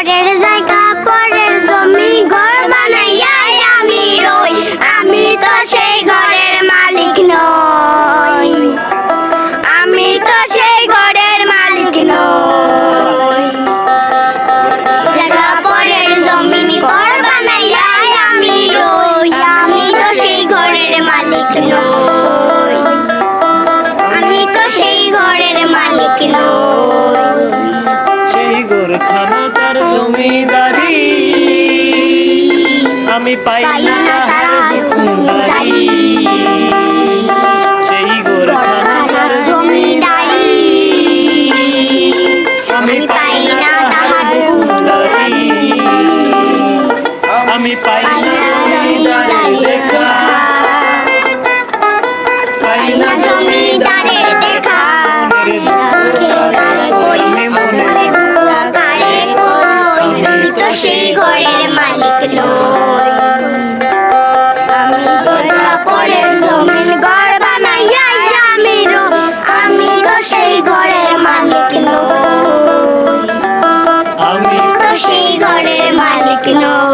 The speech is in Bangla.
পরের জায়গা পরের জমি ঘর বানাইয়া আমি রই, আমি তো সেই ঘরের মালিক নই, আমি তো সেই ঘরের মালিক নই। জায়গা পরের জমি ঘর বানাইয়া আমি রই, আমি তো সেই ঘরের মালিক নই, আমি তো সেই ঘরের মালিক নই। সেই গোরখানা তার জমিদারি আমি পাই না তাহার হুকুম জারি, সেই গোরখানা তার জমিদারি আমি পাই না তাহার হুকুম জারি, আমি পাই না জমিদারের দেখা, পাই না জমিদারের দেখা। সেই ঘরের মালিক নই, আমি জায়গা পরের জমিন ঘর বানাইয়া আমি রই, আমি তো সেই ঘরের মালিক নই, আমি তো সেই ঘরের মালিক নই।